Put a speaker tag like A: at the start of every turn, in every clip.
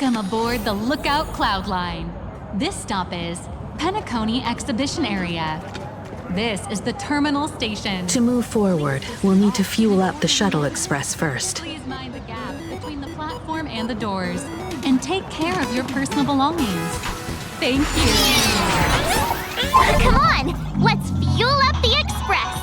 A: Welcome aboard the Lookout Cloud Line. This stop is Penacony Exhibition Area. This is the terminal station.
B: To move forward, we'll need to fuel up the shuttle express first.
A: Please mind the gap between the platform and the doors, and take care of your personal belongings. Thank you.
C: Come on, let's fuel up the express.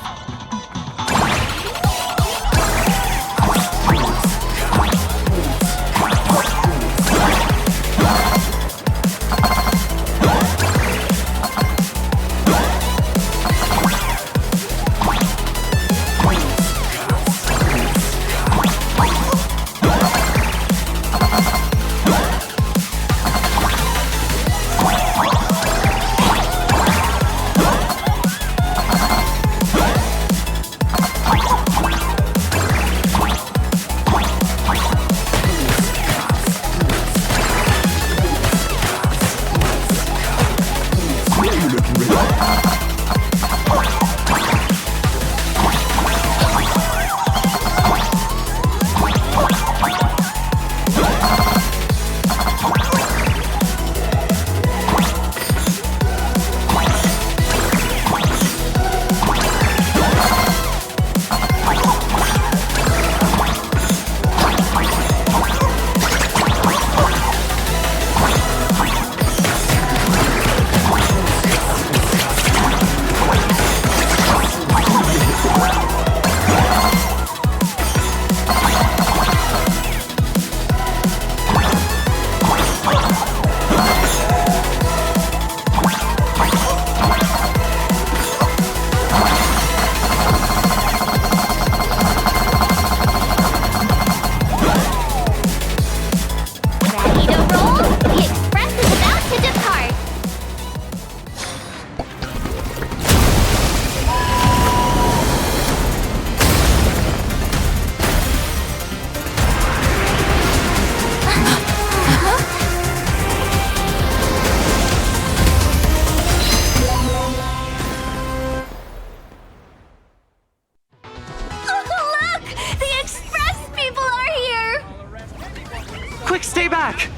D: Quick, stay back!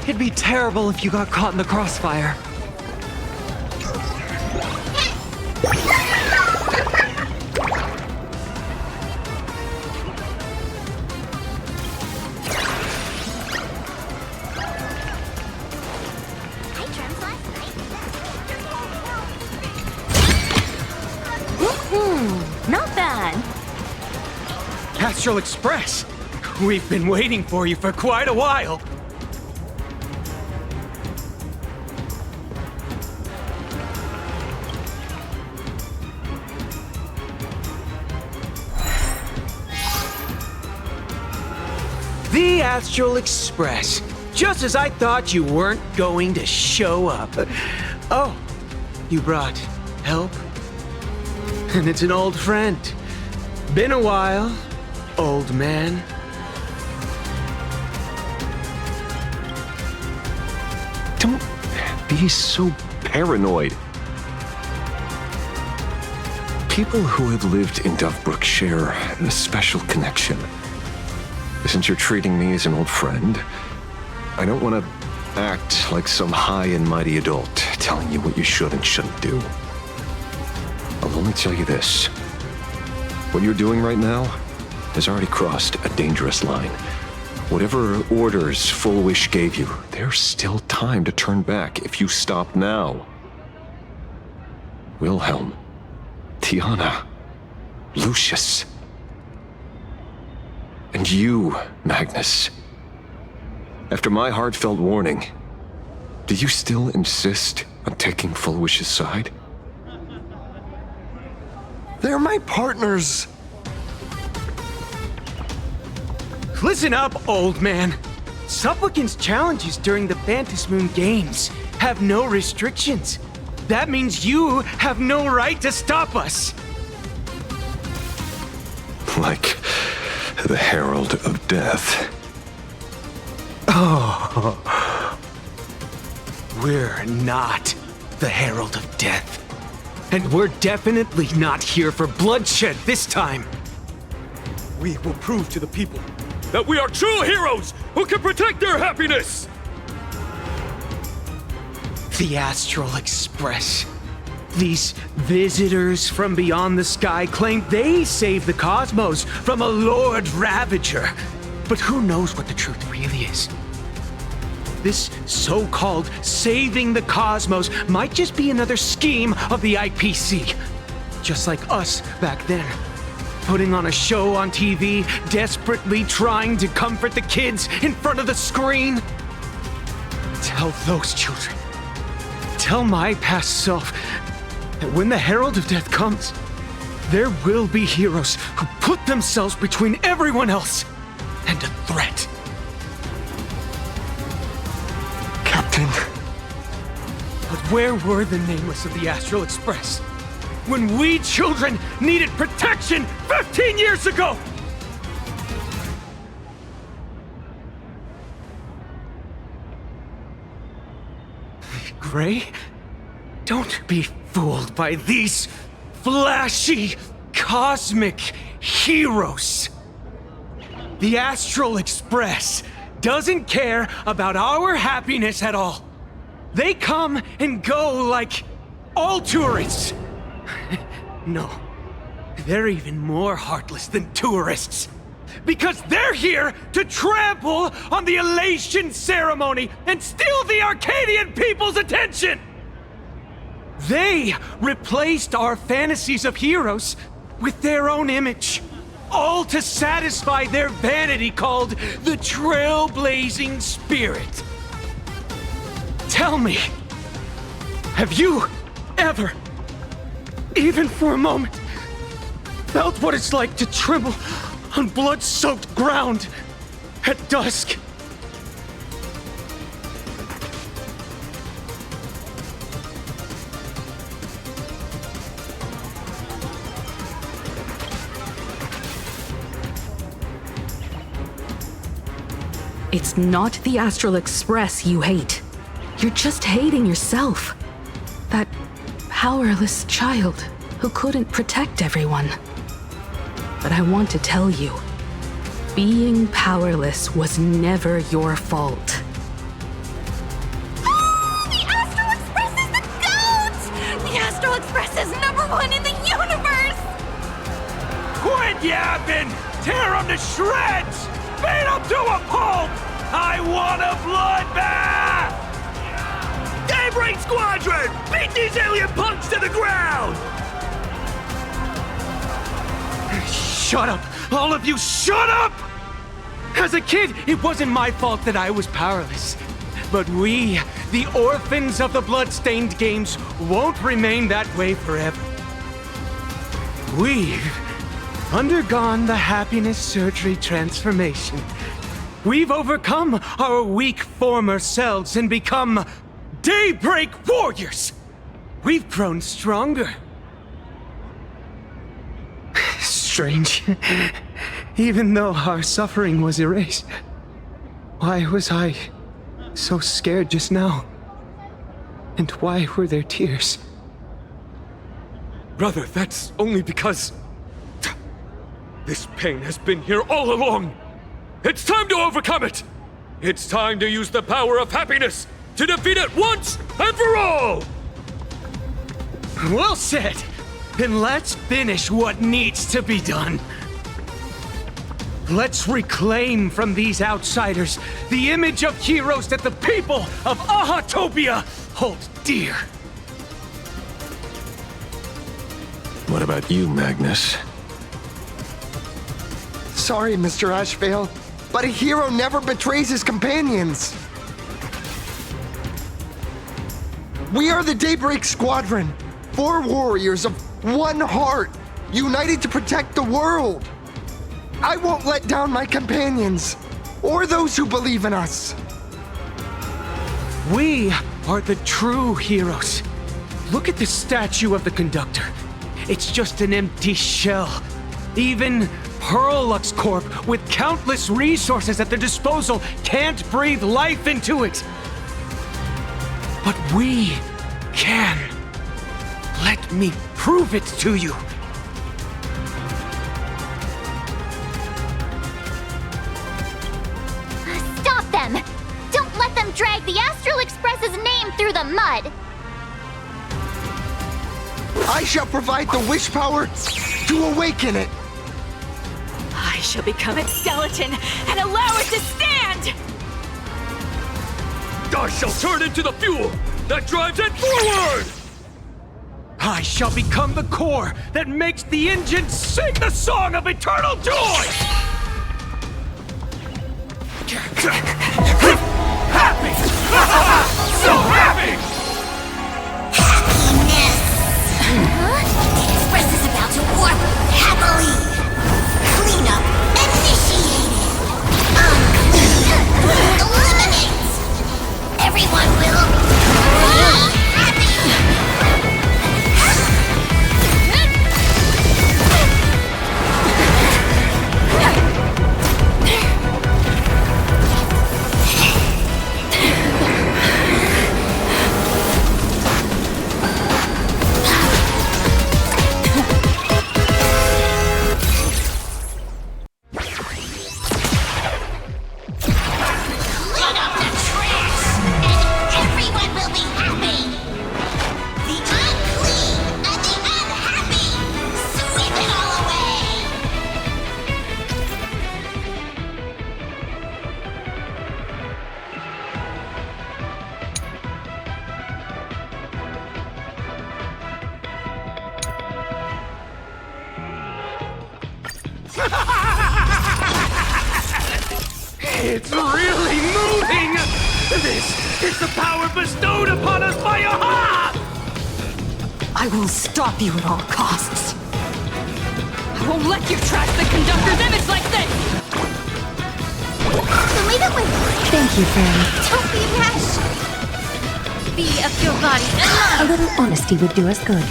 D: It'd be terrible if you got caught in the crossfire.
E: Astral Express! We've been waiting for you for quite a while! The Astral Express. Just as I thought you weren't going to show up. Oh, you brought help? And it's an old friend. Been a while, old man.
F: Don't be so paranoid. People who have lived in Duffbrook share a special connection. Since you're treating me as an old friend, I don't want to act like some high and mighty adult telling you what you should and shouldn't do. I'll only tell you this. What you're doing right now has already crossed a dangerous line. Whatever orders Full Wish gave you, there's still time to turn back if you stop now. Wilhelm, Tiana, Lucius, and you, Magnus. After my heartfelt warning, do you still insist on taking Full Wish's side?
E: They're my partners. Listen up, old man. Supplicant's challenges during the Phantasmoon Games have no restrictions. That means you have no right to stop us.
F: Like the Herald of Death.
E: Oh. We're not the Herald of Death. And we're definitely not here for bloodshed this time.
G: We will prove to the people that we are true heroes who can protect their happiness!
E: The Astral Express. These visitors from beyond the sky claim they saved the cosmos from a Lord Ravager. But who knows what the truth really is? This so-called saving the cosmos might just be another scheme of the IPC. Just like us back then. Putting on a show on TV, desperately trying to comfort the kids in front of the screen. Tell those children. Tell my past self that when the Herald of Death comes, there will be heroes who put themselves between everyone else and a threat.
F: Captain.
E: But where were the nameless of the Astral Express when we children needed protection 15 years ago? Gray, don't be fooled by these flashy, cosmic heroes. The Astral Express doesn't care about our happiness at all. They come and go like all tourists. No, they're even more heartless than tourists. Because they're here to trample on the elation ceremony and steal the Arcadian people's attention! They replaced our fantasies of heroes with their own image, all to satisfy their vanity called the Trailblazing Spirit. Tell me, have you ever, even for a moment, felt what it's like to tremble on blood-soaked ground at dusk?
B: It's not the Astral Express you hate. You're just hating yourself. That powerless child who couldn't protect everyone. But I want to tell you, being powerless was never your fault.
C: The Astral Express is the GOAT! The Astral Express is #1 in the universe!
E: Quit yapping! Tear them to shreds! Beat them to a pulp! I want a bloodbath!
G: Daybreak Squadron! Beat these alien punks to the ground!
E: Shut up! All of you, shut up! As a kid, it wasn't my fault that I was powerless. But we, the orphans of the blood-stained games, won't remain that way forever. We've undergone the happiness surgery transformation. We've overcome our weak former selves and become Daybreak Warriors! We've grown stronger. Strange. Even though our suffering was erased, why was I so scared just now? And why were there tears?
G: Brother, that's only because... this pain has been here all along. It's time to overcome it! It's time to use the power of happiness to defeat it once and for all!
E: Well said! Then let's finish what needs to be done. Let's reclaim from these outsiders the image of heroes that the people of Ahatopia hold dear.
F: What about you, Magnus?
H: Sorry, Mr. Ashvale, but a hero never betrays his companions. We are the Daybreak Squadron, 4 warriors of one heart, united to protect the world. I won't let down my companions, or those who believe in us.
E: We are the true heroes. Look at the statue of the conductor. It's just an empty shell. Even Pearlux Corp, with countless resources at their disposal, can't breathe life into it. But we can. Let me prove it to you.
C: Stop them! Don't let them drag the Astral Express's name through the mud!
H: I shall provide the wish power to awaken it.
I: I shall become its skeleton and allow it to stand!
G: I shall turn into the fuel that drives it forward!
E: I shall become the core that makes the engine sing the song of eternal joy!
G: Happy! So happy!
C: Happiness! The Express is about to warp happily! Cleanup initiated! Unclean! Eliminate! Everyone will be happy! Clean up the trash, and everyone will be happy! The unclean and the unhappy! Sweep it all away!
E: It's really moving! This is the power bestowed upon us by Aha!
B: I will stop you at all costs.
I: I won't let you trash the conductor's image like this!
C: Leave it with
J: Thank you, friend.
C: Don't be rash! Be of your body and
J: A
C: mind!
J: little honesty would do us good.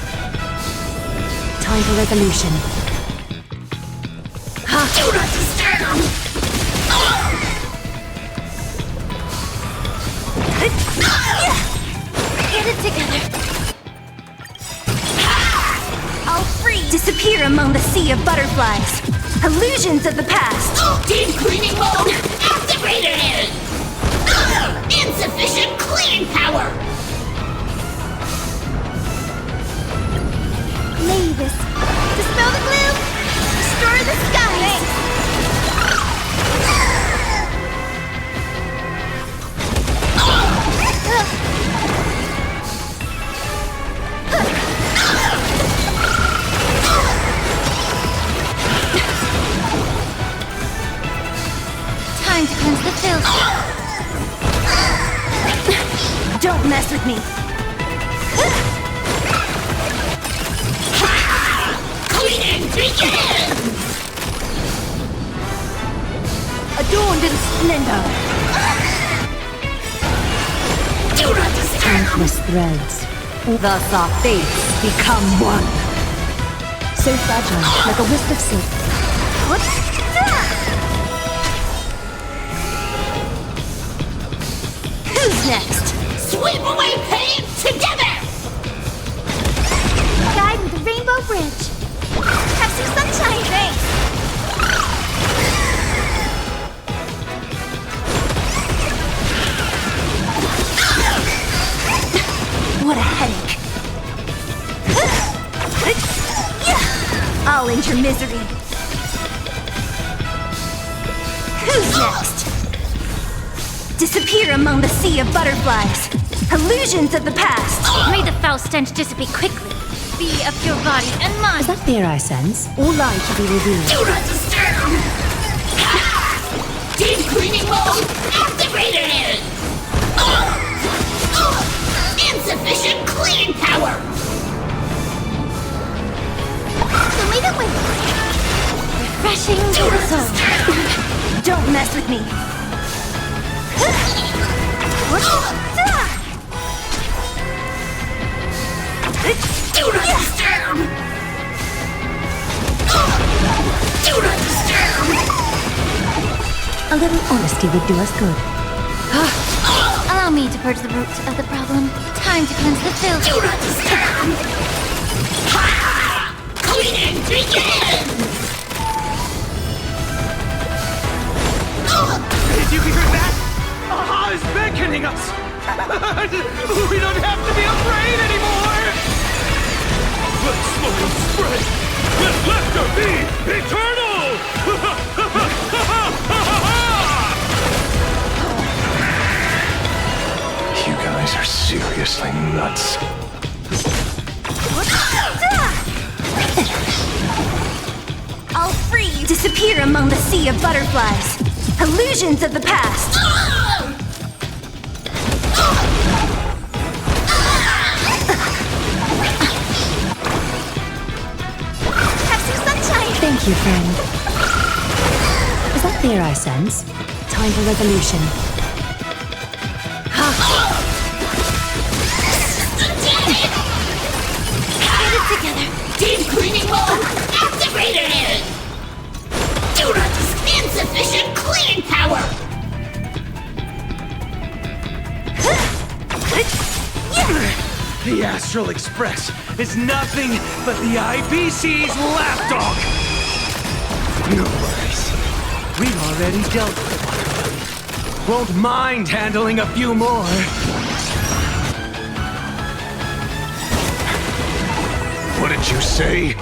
J: Time for resolution.
C: Do not disturb! Get it together! I'll freeze!
J: Disappear among the sea of butterflies. Illusions of the past.
C: Deep cleaning mode activated! Insufficient cleaning power! Mavis, dispel the gloom! Restore the skies!
J: mess with me.
C: Cleaning begins!
J: Adorned in splendor.
C: Do not disturb!
K: Countless threads. Thus our fates become one. So fragile, like a wisp of silk.
J: What's that? Who's next?
C: Sweep away pain together!
J: Guide with the rainbow bridge. Have some sunshine. Thanks. What a headache. I'll end your misery. Who's next? Disappear among the sea of butterflies. Illusions of the past.
C: May the foul stench dissipate quickly. Be of your body and mind.
K: Is that fear I sense? Or light to be revealed?
C: Do not disturb! Deep cleaning mode activated! Insufficient cleaning power!
J: Tomato wing. Refreshing to the soul. Don't mess with me.
C: Do not disturb! Do not disturb!
K: A little honesty would do us good.
C: Allow me to purge the root of the problem. Time to cleanse the filth. Do not disturb! Cleaning begins!
E: Did you hear that? Aha is beckoning us! We don't have to be afraid anymore!
G: Let's slowly spread! Let laughter be eternal!
F: You guys are seriously nuts.
J: I'll free you. Disappear among the sea of butterflies. Illusions of the past. Have some sunshine.
K: Thank you, friend. Is that fear I sense? Time for resolution.
C: Get it together! Deep cleaning mode activated! Do not insufficient cleaning power!
E: The Astral Express is nothing but the IBC's lapdog! No worries. We've already dealt with one. Won't mind handling a few more.
F: What did you say?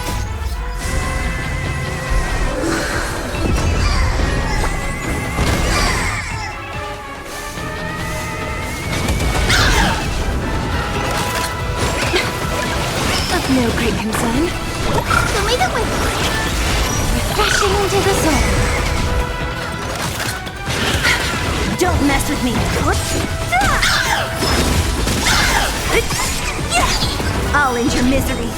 J: No great concern. Tomato wing. Refreshing to the soul. Don't mess with me. I'll end your misery.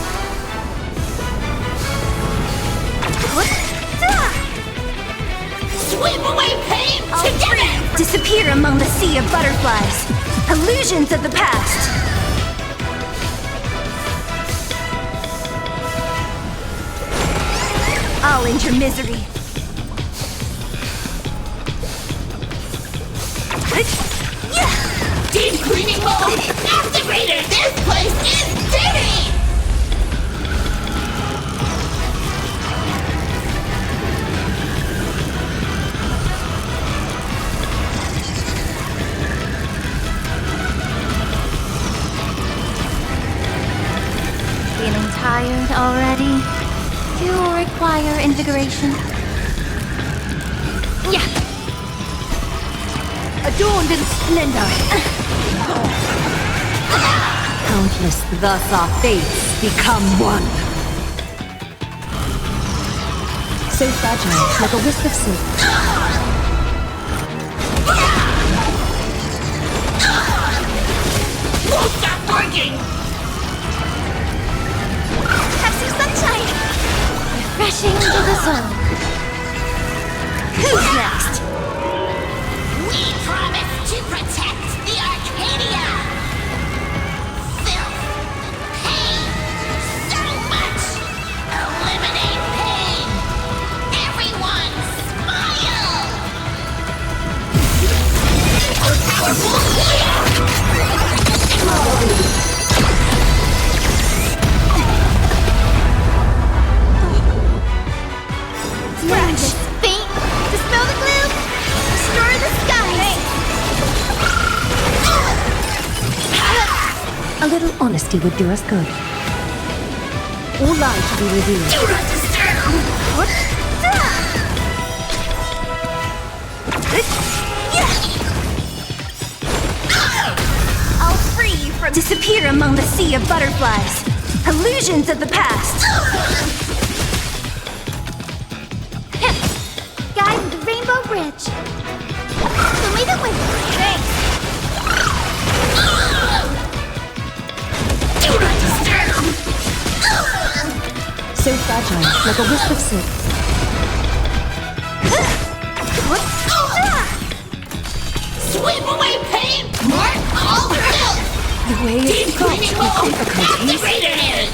C: Sweep away pain together!
J: Disappear among the sea of butterflies. Illusions of the past. I'll end your misery.
C: Deep cleaning mode activated! This place is dirty! Feeling tired already? You require invigoration?
J: Yeah. Adorned in splendor.
K: Countless, thus our fates become one. So fragile, like a wisp of silk.
C: jogging!
J: Have some sunshine! Refreshing to the soul. Who's next?
C: We promise to protect the Arcadia! Filth! Pain! So much! Eliminate pain! Everyone smile!
J: Fresh! Faint! Dispel the gloom! Restore the skies!
K: A little honesty would do us good. All lies to be revealed.
C: Do not disturb!
J: What? I'll free you from disappear among the sea of butterflies. Illusions of the past. Guide the Rainbow Bridge. Show me the way. Thanks.
C: Do not disturb!
K: So fragile, like a wisp of silk.
J: What?
C: Sweep away pain! Mark all filth!
K: The way is
C: Deep
K: fraught
C: cleaning
K: with
C: mode!
K: difficulties.
C: Activated!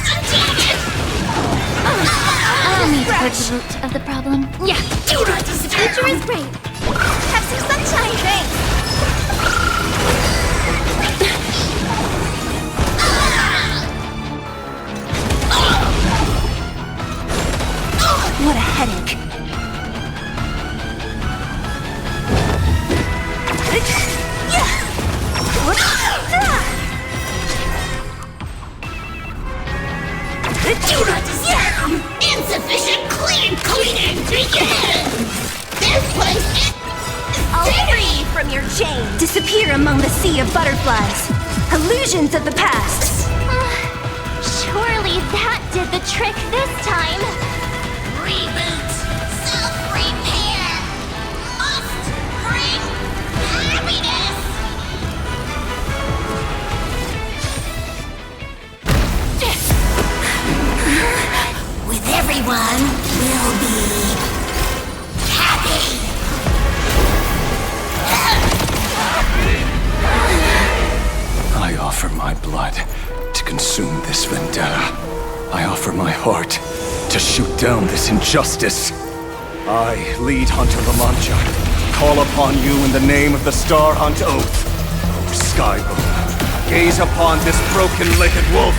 C: Attack it!
J: Allow me to purge the root of the problem. Yeah.
C: Do not disturb!
J: Nature is great. Have some sunshine. Thanks. What a headache.
C: Do not disturb! Insufficient cleaning begins! This place is
J: I'll free from your chain. Disappear among the sea of butterflies. Illusions of the past. Surely that did the trick this time.
C: reboot! Self-repair! Must bring happiness! With everyone, we'll be happy!
F: I offer my blood to consume this vendetta. I offer my heart to shoot down this injustice. I, lead Hunter Lamancha, call upon you in the name of the Star Hunt Oath. O Skyboom, gaze upon this broken-legged wolf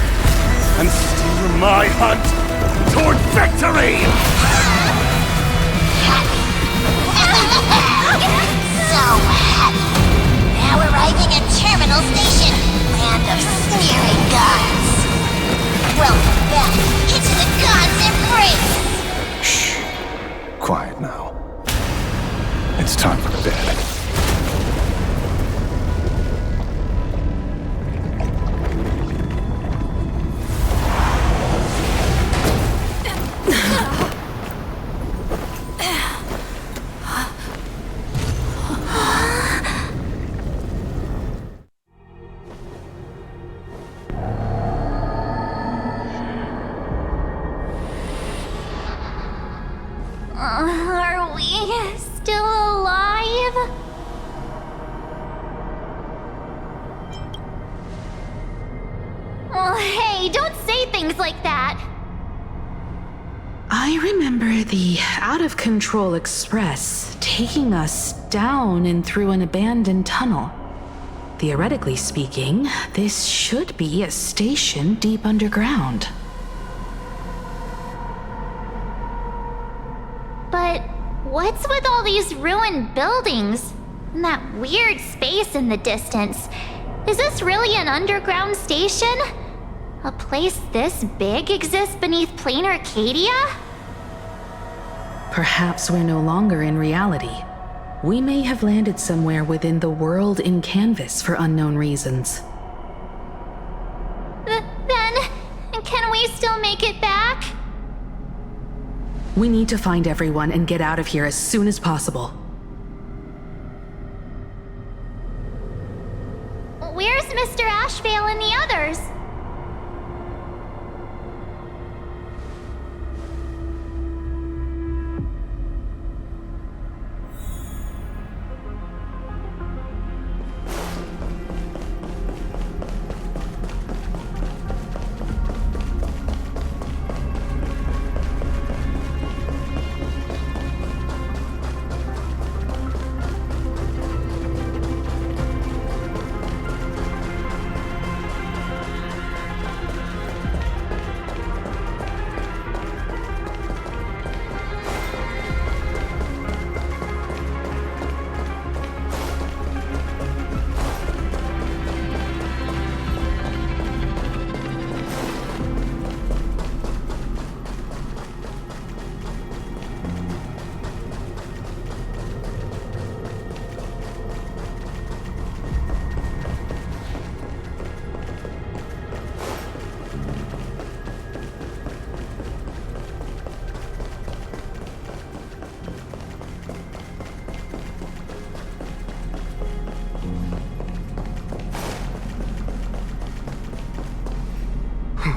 F: and steer my hunt toward victory!
C: So happy! Now arriving at Terminal Station, land of sneering gods! Welcome back into the gods' embrace!
F: Shh. Quiet now. It's time for bed.
J: Are we still alive? Oh, hey, don't say things like that.
B: I remember the out-of-control express taking us down and through an abandoned tunnel. Theoretically speaking, this should be a station deep underground.
J: But what's with all these ruined buildings? And that weird space in the distance? Is this really an underground station? A place this big exists beneath plain Arcadia?
B: Perhaps we're no longer in reality. We may have landed somewhere within the world in canvas for unknown reasons.
J: Then, can we still make it back?
B: We need to find everyone and get out of here as soon as possible.
J: where's Mr. Ashvale and the others?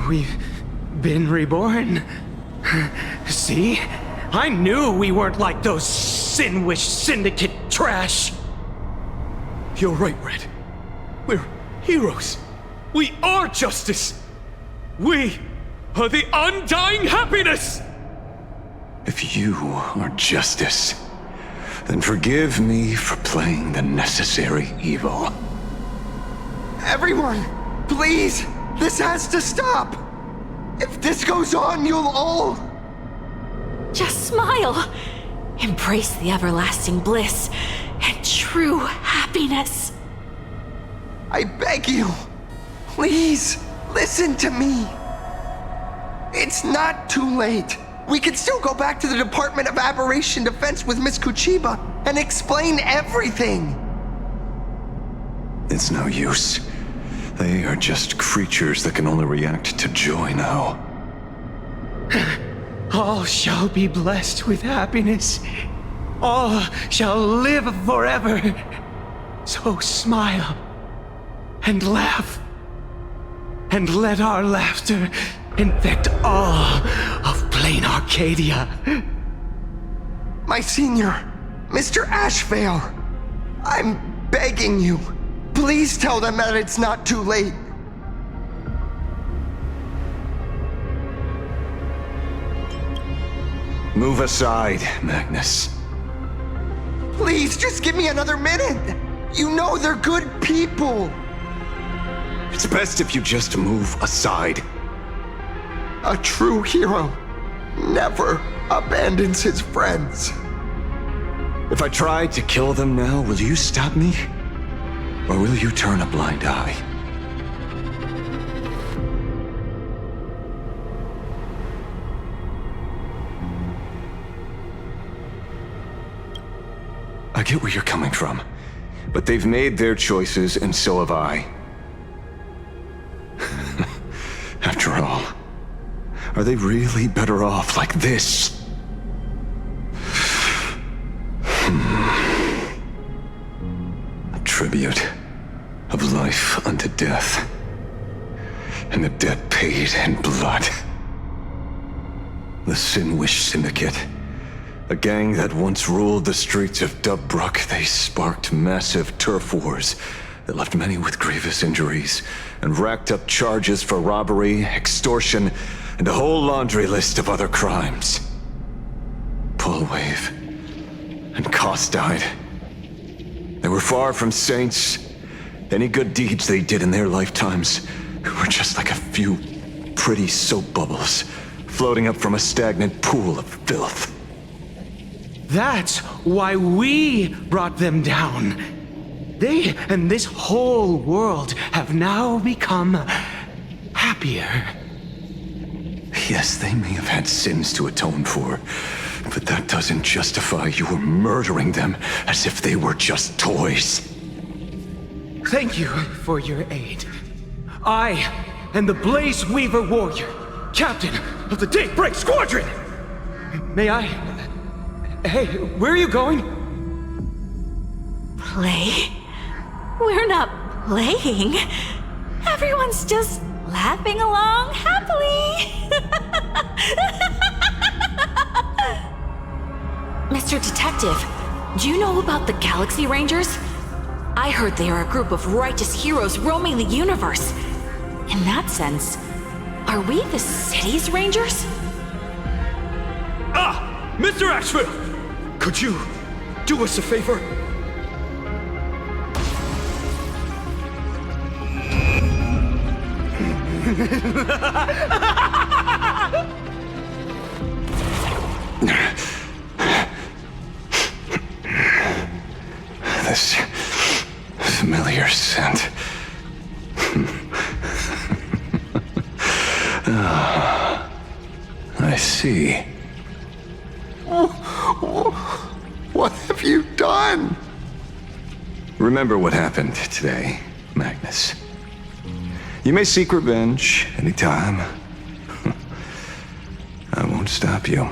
E: We've been reborn. See? I knew we weren't like those Sin-Wish Syndicate trash.
G: You're right, Red. We're heroes. We are justice. We are the undying happiness!
F: If you are justice, then forgive me for playing the necessary evil.
H: Everyone, please! This has to stop! If this goes on, you'll all...
I: Just smile. Embrace the everlasting bliss and true happiness.
H: I beg you, please, listen to me. It's not too late. We can still go back to the Department of Aberration Defense with Miss Kuchiba and explain everything.
F: It's no use. They are just creatures that can only react to joy now.
E: All shall be blessed with happiness. All shall live forever. So smile and laugh. And let our laughter infect all of plain Arcadia.
H: My senior, Mr. Ashvale, I'm begging you. Please tell them that it's not too late.
F: Move aside, Magnus.
H: Please, just give me another minute. You know they're good people.
F: It's best if you just move aside.
H: A true hero never abandons his friends.
F: If I try to kill them now, will you stop me? Or will you turn a blind eye? I get where you're coming from, but they've made their choices and so have I. After all, are they really better off like this? A tribute of life unto death, and the debt paid in blood. The Sin-Wish Syndicate, a gang that once ruled the streets of Dubbrook. They sparked massive turf wars that left many with grievous injuries and racked up charges for robbery, extortion, and a whole laundry list of other crimes. Pullwave and Koss died. They were far from saints. Any good deeds they did in their lifetimes were just like a few pretty soap bubbles floating up from a stagnant pool of filth.
E: That's why we brought them down. They and this whole world have now become happier.
F: Yes, they may have had sins to atone for, but that doesn't justify your murdering them as if they were just toys.
E: Thank you for your aid. I am the Blaze Weaver Warrior, captain of the Daybreak Squadron! May I... Hey, where are you going?
I: Play? We're not Playing? Everyone's just laughing along happily. Mr. Detective, do you know about the Galaxy Rangers? I heard they are a group of righteous heroes roaming the universe. In that sense, are we the city's rangers?
G: Ah! Mr. Asheville! Could you do us a favor?
F: This familiar scent. I see.
H: What have you done?
F: Remember what happened today, Magnus. You may seek revenge anytime. I won't stop you.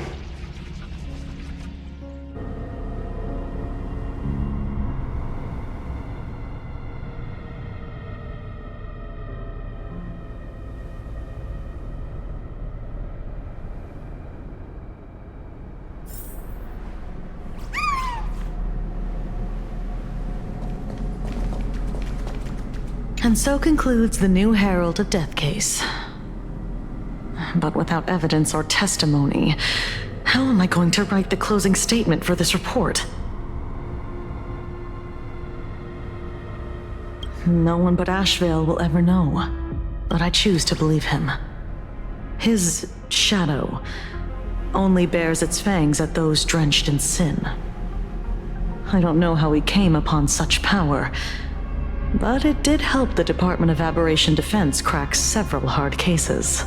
B: And so concludes the new Herald of Death case. But without evidence or testimony, how am I going to write the closing statement for this report? No one but Asheville will ever know, but I choose to believe him. His shadow only bears its fangs at those drenched in sin. I don't know how he came upon such power, but it did help the Department of Aberration Defense crack several hard cases.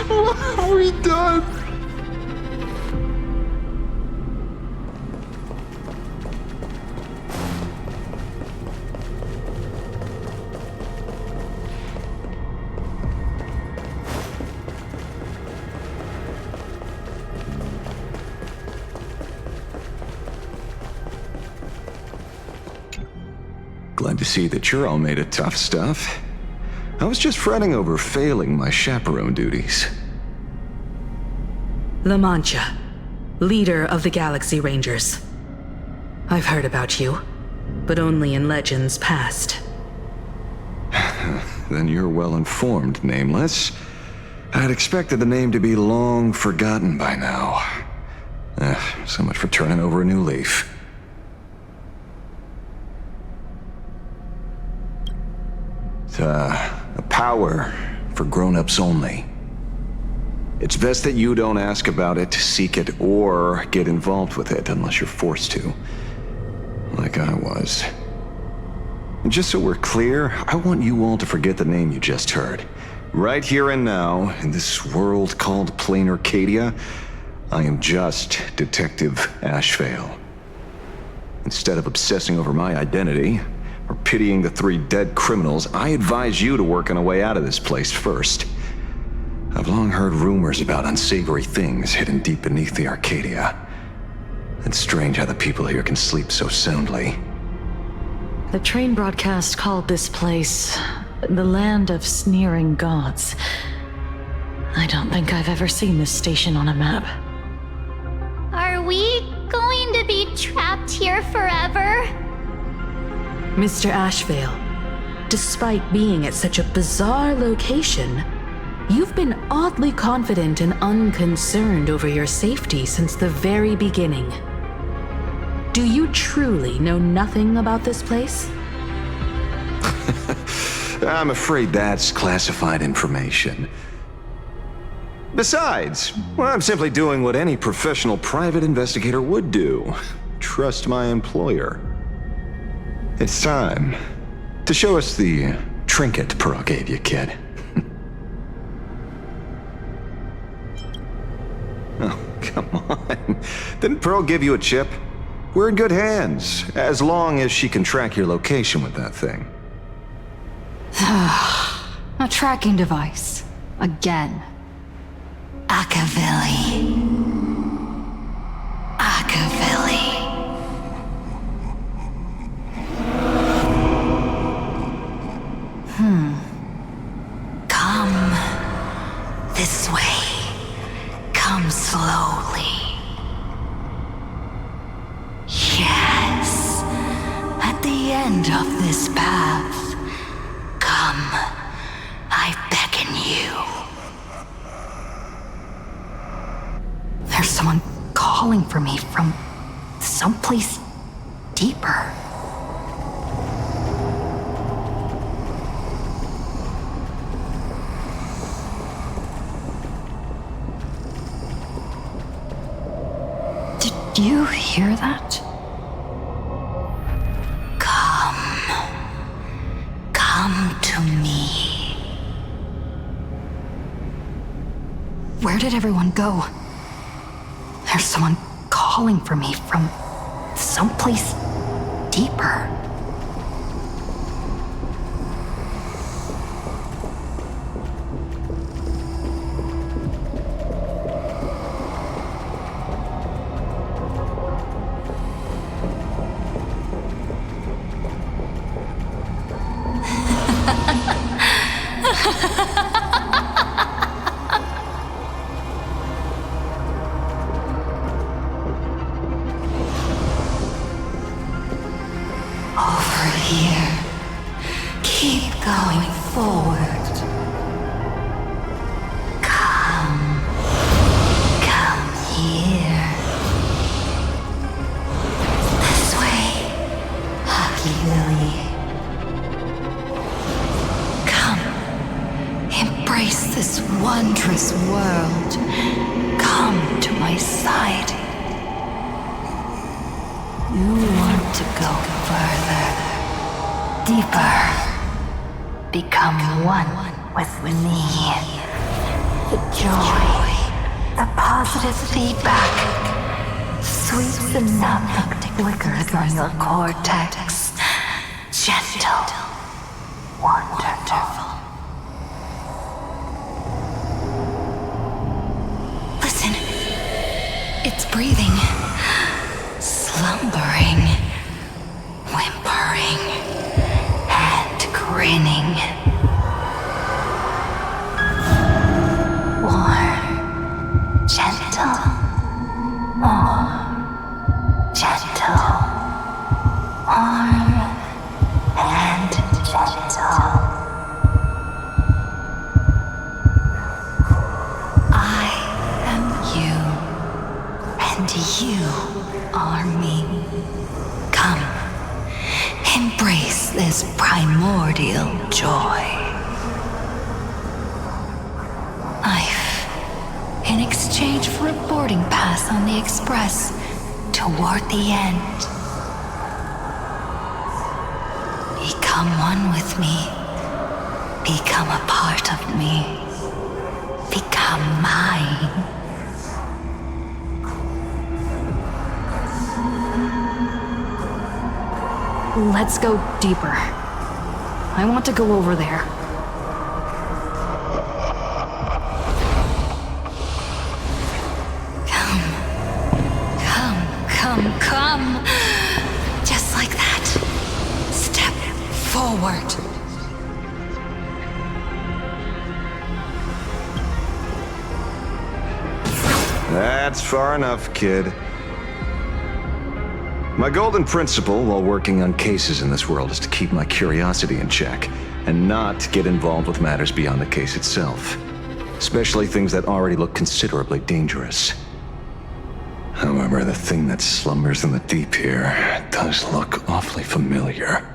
H: What have we done?
F: Glad to see that you're all made of tough stuff. I was just fretting over failing my chaperone duties.
B: La Mancha, leader of the Galaxy Rangers. I've heard about you, but only in legends past.
F: Then you're well informed, Nameless. I'd expected the name to be long forgotten by now. So much for turning over a new leaf. It's a power for grown-ups only. It's best that you don't ask about it, seek it, or get involved with it unless you're forced to. Like I was. And just so we're clear, I want you all to forget the name you just heard. Right here and now, in this world called Plain Arcadia, I am just Detective Asheville. Instead of obsessing over my identity, or pitying the 3 dead criminals, I advise you to work on a way out of this place first. I've long heard rumors about unsavory things hidden deep beneath the Arcadia. It's strange how the people here can sleep so soundly.
B: The train broadcast called this place the Land of Sneering Gods. I don't think I've ever seen this station on a map.
J: Are we going to be trapped here forever?
B: Mr. Asheville, despite being at such a bizarre location, you've been oddly confident and unconcerned over your safety since the very beginning. Do you truly know nothing about this place?
F: I'm afraid that's classified information. Besides, I'm simply doing what any professional private investigator would do. Trust my employer. It's time to show us the trinket Pearl gave you, kid. Oh, come on. Didn't Pearl give you a chip? We're in good hands, as long as she can track your location with that thing.
B: A tracking device. Again.
I: Akavilli. Akavilli. Come this way. Come slowly. Yes. At the end of this path. Come. I beckon you.
B: There's someone calling for me from someplace deeper. Did you hear that?
I: Come to me.
B: Where did everyone go? There's someone calling for me from someplace deeper.
I: Over here. Keep going forward. Come here. This way, Akavilli. Come, embrace this wondrous world. Come to my side. You want to go further, deeper, become one with me. The joy, the positive feedback, sweet synaptic flickers on your cortex. Gentle, wonderful. Listen, it's breathing. Slumbering, whimpering, and grinning. Warm, gentle, more gentle, warm, and gentle. I am you, and you are me. Come, embrace this primordial joy. Life, in exchange for a boarding pass on the express toward the end. Become one with me. Become a part of me. Become mine.
B: Let's go deeper. I want to go over there.
I: Come. Just like that. Step forward.
F: That's far enough, kid. My golden principle while working on cases in this world is to keep my curiosity in check and not get involved with matters beyond the case itself, especially things that already look considerably dangerous. However, the thing that slumbers in the deep here does look awfully familiar.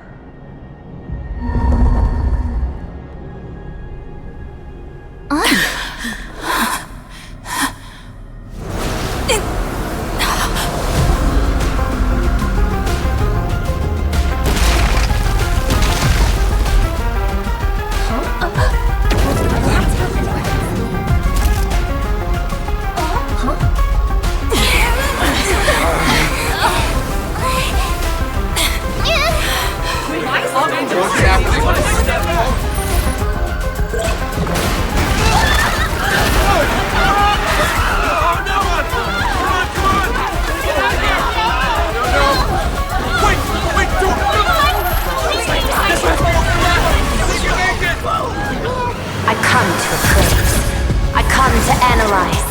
C: to analyze.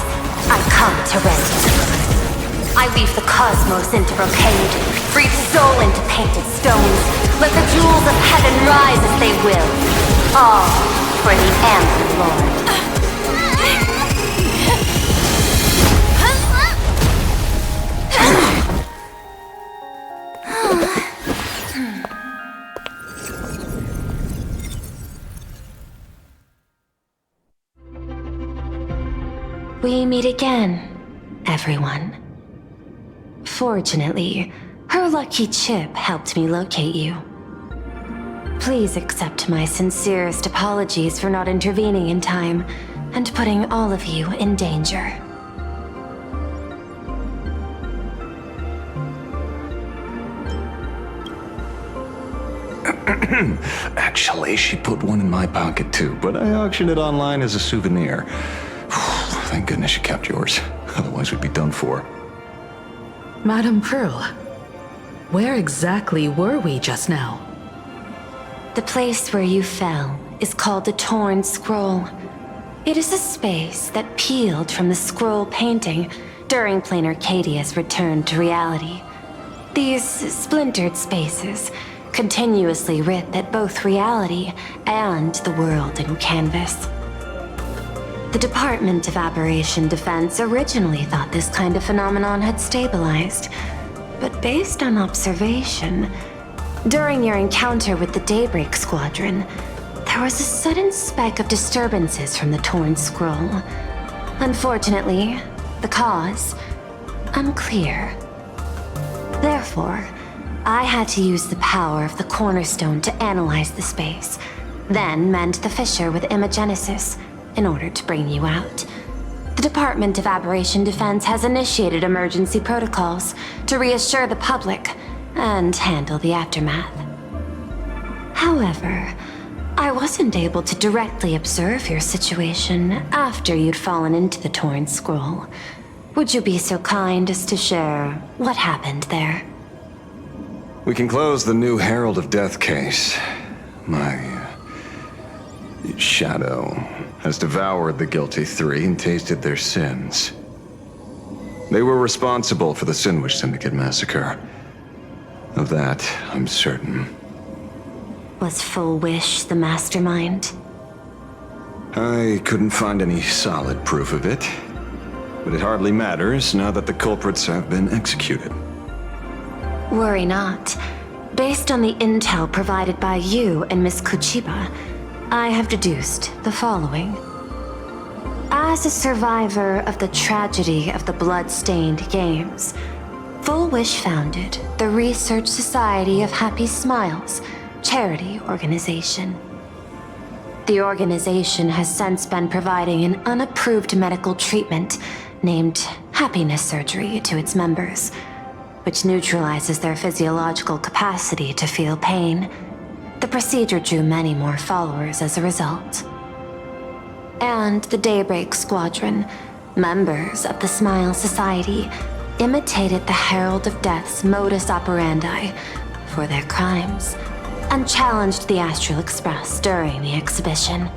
C: I come to render. I weave the cosmos into brocade, breathe soul into painted stones. Let the jewels of heaven rise as they will. All for the Amber Lord. We meet again, everyone. Fortunately, her lucky chip helped me locate you. Please accept my sincerest apologies for not intervening in time and putting all of you in danger.
F: Actually, she put one in my pocket too, but I auctioned it online as a souvenir. Thank goodness you kept yours. Otherwise, we'd be done for.
B: Madame Pearl, where exactly were we just now?
C: The place where you fell is called the Torn Scroll. It is a space that peeled from the scroll painting during Plain Arcadia's return to reality. These splintered spaces continuously rip at both reality and the world in canvas. The Department of Aberration Defense originally thought this kind of phenomenon had stabilized, but based on observation, during your encounter with the Daybreak Squadron, there was a sudden speck of disturbances from the Torn Scroll. Unfortunately, the cause, unclear. Therefore, I had to use the power of the Cornerstone to analyze the space, then mend the fissure with Imagenesis in order to bring you out. The Department of Aberration Defense has initiated emergency protocols to reassure the public and handle the aftermath. However, I wasn't able to directly observe your situation after you'd fallen into the Torn Scroll. Would you be so kind as to share what happened there?
F: We can close the new Herald of Death case. My shadow has devoured the guilty three and tasted their sins. They were responsible for the Sinwish Syndicate massacre. Of that, I'm certain.
C: Was Full Wish the mastermind?
F: I couldn't find any solid proof of it, but it hardly matters now that the culprits have been executed.
C: Worry not. Based on the intel provided by you and Miss Kuchiba, I have deduced the following. As a survivor of the tragedy of the Blood-Stained Games, Full Wish founded the Research Society of Happy Smiles, charity organization. The organization has since been providing an unapproved medical treatment named happiness surgery to its members, which neutralizes their physiological capacity to feel pain. The procedure drew many more followers as a result. And the Daybreak Squadron, members of the Smile Society, imitated the Herald of Death's modus operandi for their crimes, and challenged the Astral Express during the exhibition.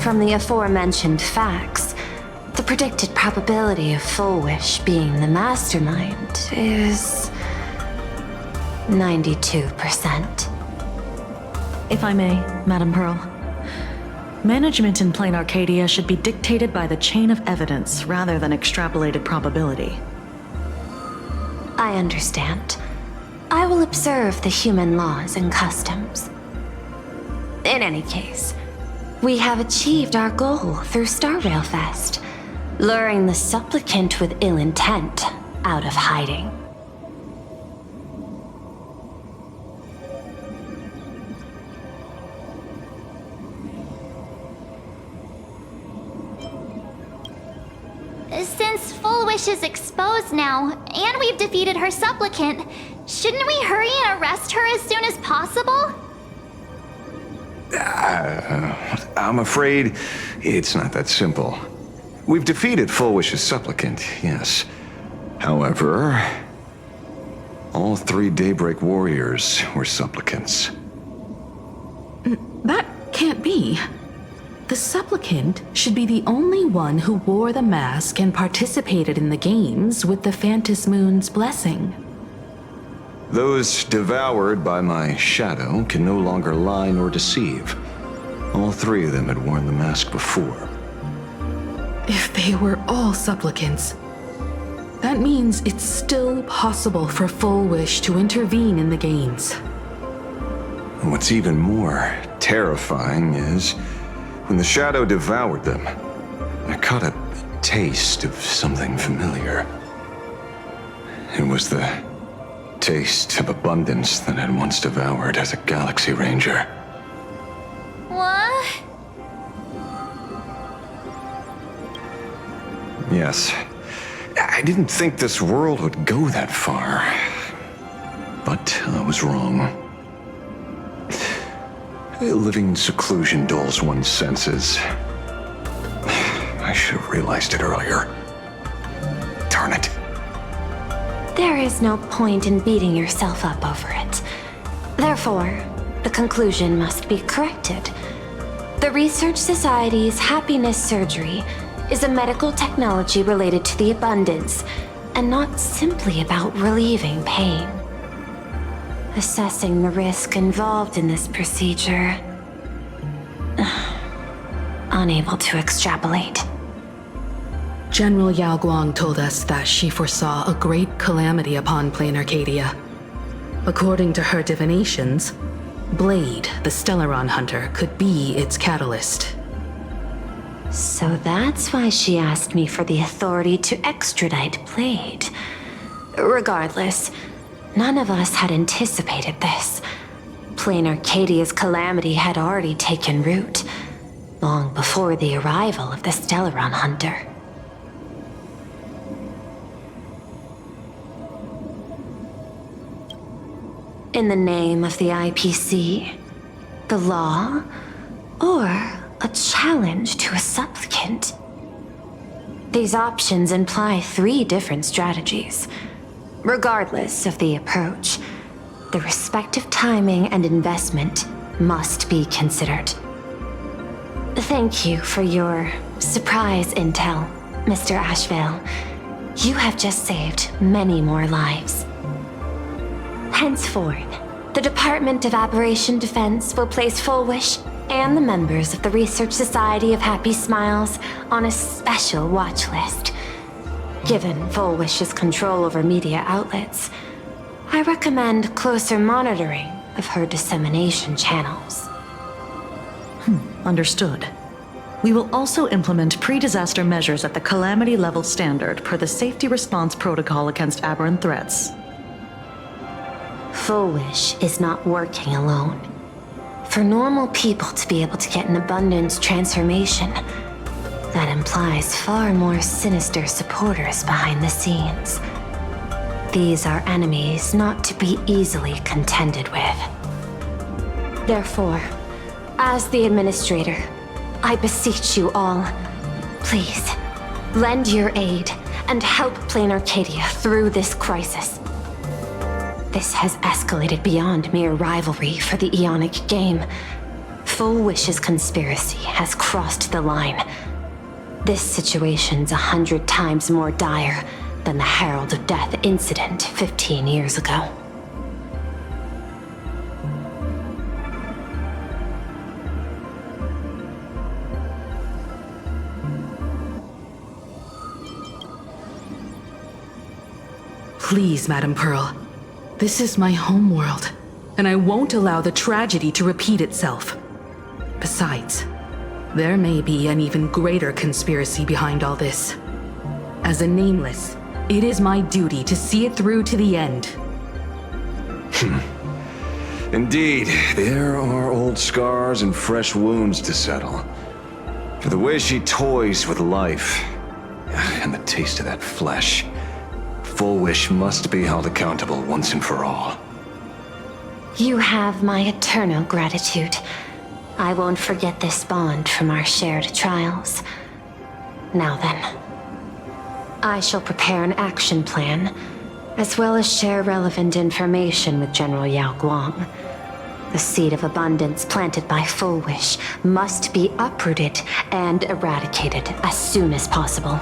C: From the aforementioned facts, the predicted probability of Full Wish being the mastermind is 92%.
K: If I may, Madame Pearl. Management in Plain Arcadia should be dictated by the chain of evidence rather than extrapolated probability.
C: I understand. I will observe the human laws and customs. In any case, we have achieved our goal through Star Railfest, luring the supplicant with ill intent out of hiding.
J: Since Full Wish is exposed now, and we've defeated her supplicant, shouldn't we hurry and arrest her as soon as possible?
F: I'm afraid it's not that simple. We've defeated Full Wish's supplicant, yes. However, all three Daybreak warriors were supplicants.
B: That can't be. The supplicant should be the only one who wore the mask and participated in the games with the Phantas Moon's blessing.
F: Those devoured by my shadow can no longer lie nor deceive. All three of them had worn the mask before.
B: If they were all supplicants, that means it's still possible for Full Wish to intervene in the games.
F: And what's even more terrifying is, when the shadow devoured them, I caught a taste of something familiar. It was the taste of abundance that I'd once devoured as a Galaxy Ranger.
J: What?
F: Yes. I didn't think this world would go that far. But I was wrong. Living in seclusion dulls one's senses. I should have realized it earlier. Darn it.
C: There is no point in beating yourself up over it. Therefore, the conclusion must be corrected. The Research Society's happiness surgery is a medical technology related to the abundance, and not simply about relieving pain. Assessing the risk involved in this procedure. Unable to extrapolate.
B: General Yao Guang told us that she foresaw a great calamity upon Plain Arcadia. According to her divinations, Blade, the Stellaron hunter, could be its catalyst.
C: So that's why she asked me for the authority to extradite Blade. Regardless, none of us had anticipated this. Plain Arcadia's calamity had already taken root, long before the arrival of the Stellaron hunter. In the name of the IPC, the law, or a challenge to a supplicant? These options imply 3 different strategies. Regardless of the approach, the respective timing and investment must be considered. Thank you for your surprise intel, Mr. Ashvale. You have just saved many more lives. Henceforth, the Department of Aberration Defense will place Full Wish and the members of the Research Society of Happy Smiles on a special watch list. Given Full Wish's control over media outlets, I recommend closer monitoring of her dissemination channels.
K: Understood. We will also implement pre-disaster measures at the calamity level standard per the safety response protocol against aberrant threats.
C: Full Wish is not working alone. For normal people to be able to get an abundance transformation, that implies far more sinister supporters behind the scenes. These are enemies not to be easily contended with. Therefore, as the administrator, I beseech you all, please, lend your aid and help Plain Arcadia through this crisis. This has escalated beyond mere rivalry for the Ionic game. Full Wish's conspiracy has crossed the line. This situation's 100 times more dire than the Herald of Death incident 15 years ago.
B: Please, Madam Pearl. This is my homeworld, and I won't allow the tragedy to repeat itself. Besides, there may be an even greater conspiracy behind all this. As a Nameless, it is my duty to see it through to the end.
F: Indeed, there are old scars and fresh wounds to settle. For the way she toys with life, and the taste of that flesh, Full Wish must be held accountable once and for all.
C: You have my eternal gratitude. I won't forget this bond from our shared trials. Now then, I shall prepare an action plan, as well as share relevant information with General Yao Guang. The seed of abundance planted by Full Wish must be uprooted and eradicated as soon as possible.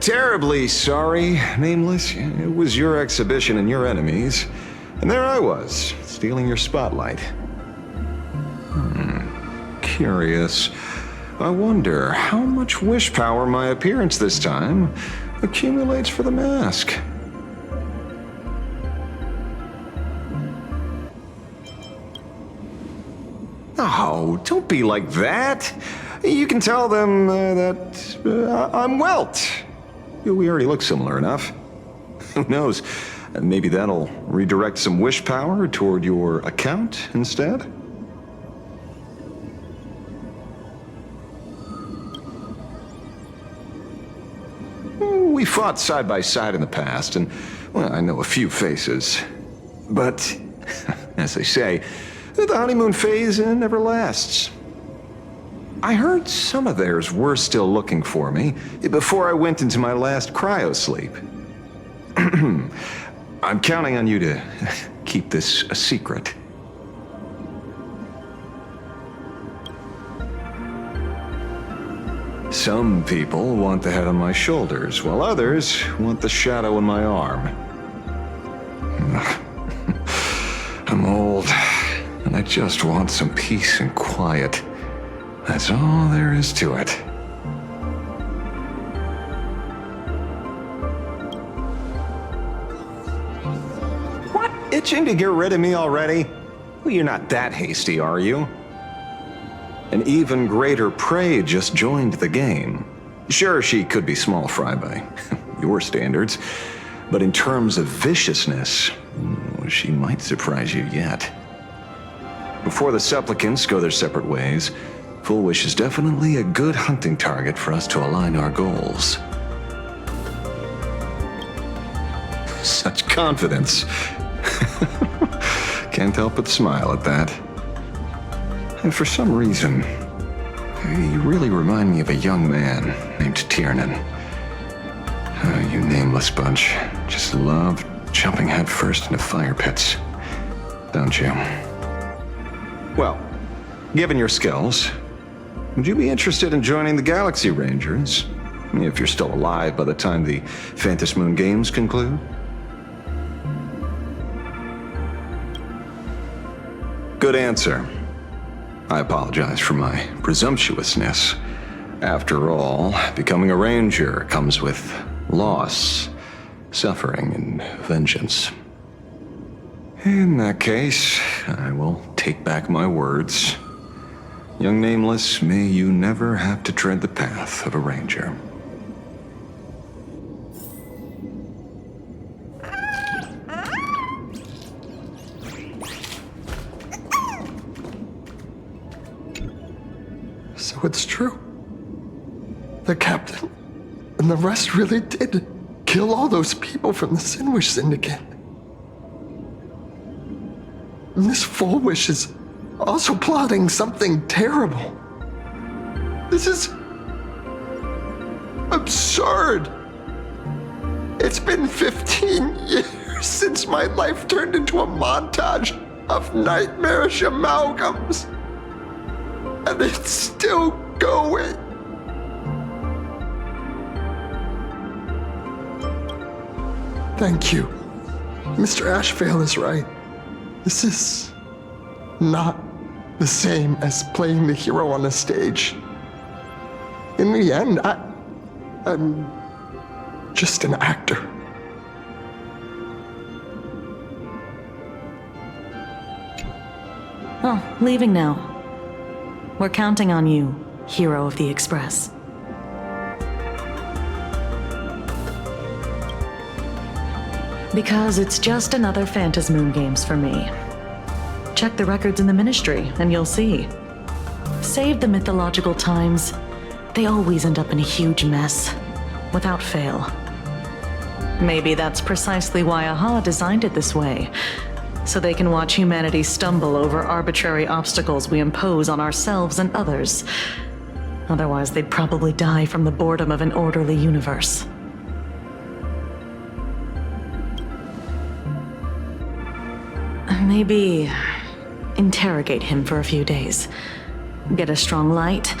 F: Terribly sorry, Nameless. It was your exhibition and your enemies. And there I was, stealing your spotlight. Curious. I wonder how much wish power my appearance this time accumulates for the mask. Oh, don't be like that. You can tell them that I'm Welt. We already look similar enough. Who knows? Maybe that'll redirect some wish power toward your account instead? We fought side by side in the past, and, well, I know a few faces. But, as they say, the honeymoon phase never lasts. I heard some of theirs were still looking for me before I went into my last cryosleep. I'm counting on you to keep this a secret. Some people want the head on my shoulders, while others want the shadow in my arm. I'm old, and I just want some peace and quiet. That's all there is to it. What? Itching to get rid of me already? Well, you're not that hasty, are you? An even greater prey just joined the game. Sure, she could be small fry by your standards, but in terms of viciousness, she might surprise you yet. Before the supplicants go their separate ways, Full Wish is definitely a good hunting target for us to align our goals. Such confidence. Can't help but smile at that. And for some reason, you really remind me of a young man named Tiernan. You nameless bunch just love jumping headfirst into fire pits, don't you? Well, given your skills, would you be interested in joining the Galaxy Rangers? If you're still alive by the time the Phantom Moon Games conclude? Good answer. I apologize for my presumptuousness. After all, becoming a ranger comes with loss, suffering, and vengeance. In that case, I will take back my words. Young Nameless, may you never have to tread the path of a ranger.
H: So it's true. The captain and the rest really did kill all those people from the Sinwish Syndicate. And this Full Wish is also plotting something terrible. This is absurd. It's been 15 years since my life turned into a montage of nightmarish amalgams. And it's still going. Thank you. Mr. Ashvale is right. This is not the same as playing the hero on a stage. In the end, I'm just an actor.
K: Oh, leaving now. We're counting on you, hero of the Express. Because it's just another Phantom Moon Games for me. Check the records in the Ministry, and you'll see. Save the mythological times, they always end up in a huge mess, without fail. Maybe that's precisely why AHA designed it this way, so they can watch humanity stumble over arbitrary obstacles we impose on ourselves and others. Otherwise, they'd probably die from the boredom of an orderly universe. Maybe interrogate him for a few days. Get a strong light,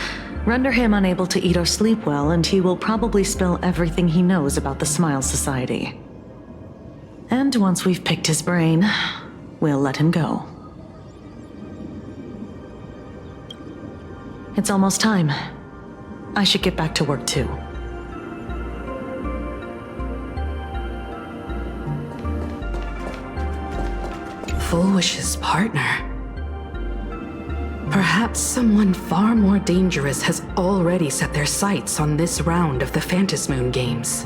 K: render him unable to eat or sleep well, and he will probably spill everything he knows about the Smile Society. And once we've picked his brain, we'll let him go. It's almost time. I should get back to work too.
B: Full Wish's partner. Perhaps someone far more dangerous has already set their sights on this round of the Phantom Moon Games.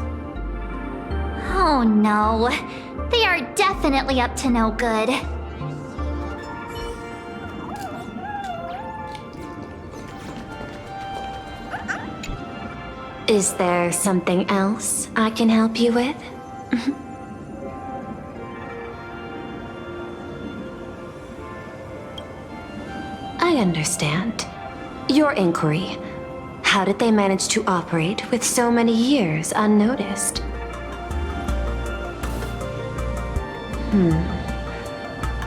J: Oh no. They are definitely up to no good.
C: Is there something else I can help you with? I understand. Your inquiry. How did they manage to operate with so many years unnoticed?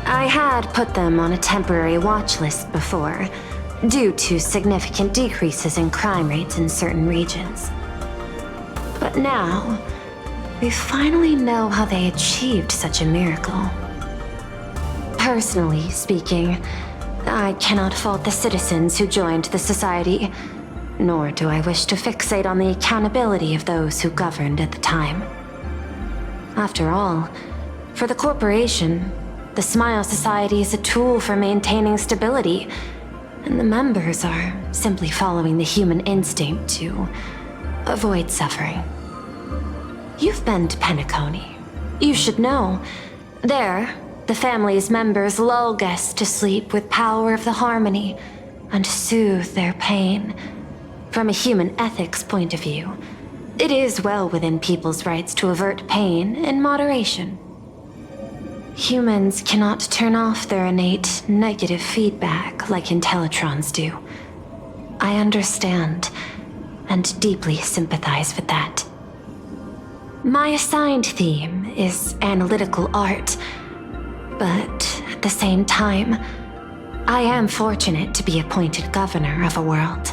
C: I had put them on a temporary watch list before, due to significant decreases in crime rates in certain regions. But now, we finally know how they achieved such a miracle. Personally speaking, I cannot fault the citizens who joined the society, nor do I wish to fixate on the accountability of those who governed at the time. After all, for the corporation, the Smile Society is a tool for maintaining stability, and the members are simply following the human instinct to avoid suffering. You've been to Penacony. You should know. There, the family's members lull guests to sleep with power of the harmony and soothe their pain. From a human ethics point of view, it is well within people's rights to avert pain in moderation. Humans cannot turn off their innate negative feedback like Intellitrons do. I understand and deeply sympathize with that. My assigned theme is analytical art, but at the same time, I am fortunate to be appointed governor of a world.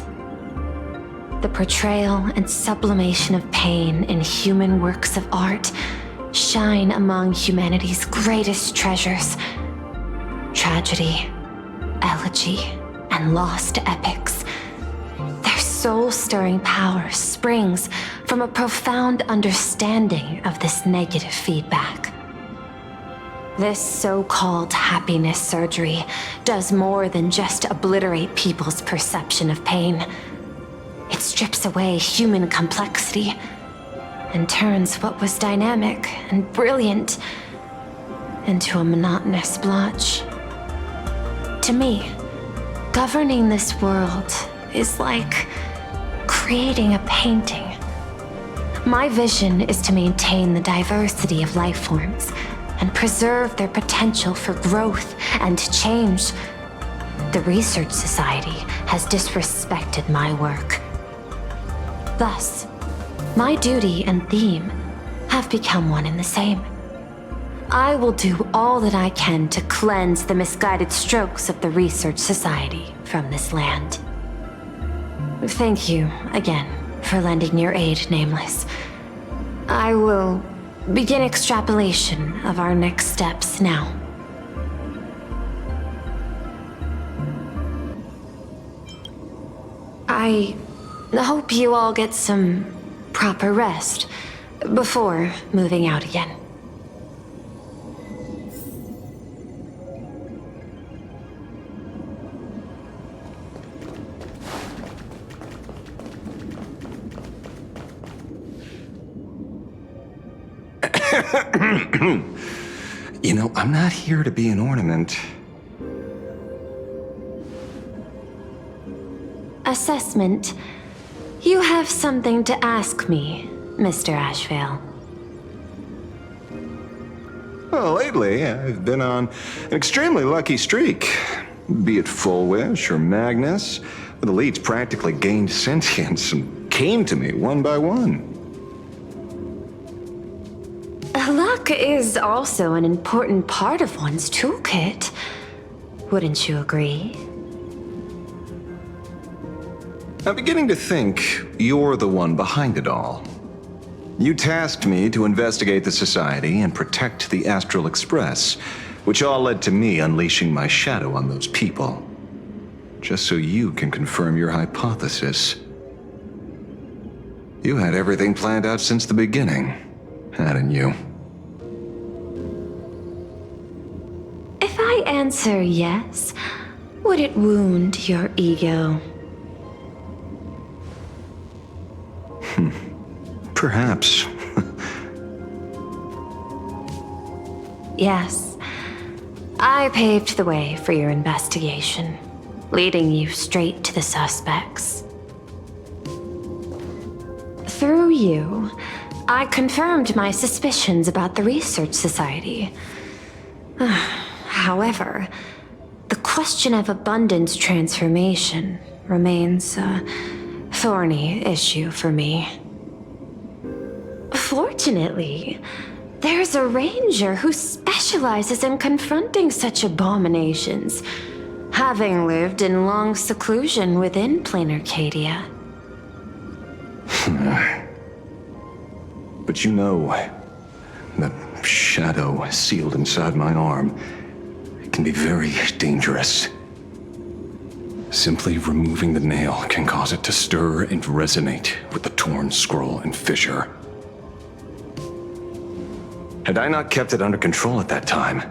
C: The portrayal and sublimation of pain in human works of art shine among humanity's greatest treasures. Tragedy, elegy, and lost epics. Their soul-stirring power springs from a profound understanding of this negative feedback. This so-called happiness surgery does more than just obliterate people's perception of pain. It strips away human complexity and turns what was dynamic and brilliant into a monotonous blotch. To me, governing this world is like creating a painting. My vision is to maintain the diversity of life forms and preserve their potential for growth and change. The Research Society has disrespected my work. Thus, my duty and theme have become one and the same. I will do all that I can to cleanse the misguided strokes of the Research Society from this land. Thank you again for lending your aid, Nameless. I will begin extrapolation of our next steps now. I hope you all get some proper rest before moving out again.
F: You know, I'm not here to be an ornament.
C: Assessment. You have something to ask me, Mr. Ashvale.
F: Well, lately, I've been on an extremely lucky streak. Be it Fulwish or Magnus, the elites practically gained sentience and came to me one by one.
C: Luck is also an important part of one's toolkit. Wouldn't you agree?
F: I'm beginning to think you're the one behind it all. You tasked me to investigate the Society and protect the Astral Express, which all led to me unleashing my shadow on those people. Just so you can confirm your hypothesis. You had everything planned out since the beginning, hadn't you?
C: If I answer yes, would it wound your ego?
F: Perhaps.
C: Yes. I paved the way for your investigation, leading you straight to the suspects. Through you, I confirmed my suspicions about the Research Society. However, the question of abundance transformation remains a thorny issue for me. Fortunately, there's a ranger who specializes in confronting such abominations, having lived in long seclusion within planar Cadia.
F: But you know, that shadow sealed inside my arm, it can be very dangerous. Simply removing the nail can cause it to stir and resonate with the torn scroll and fissure. Had I not kept it under control at that time,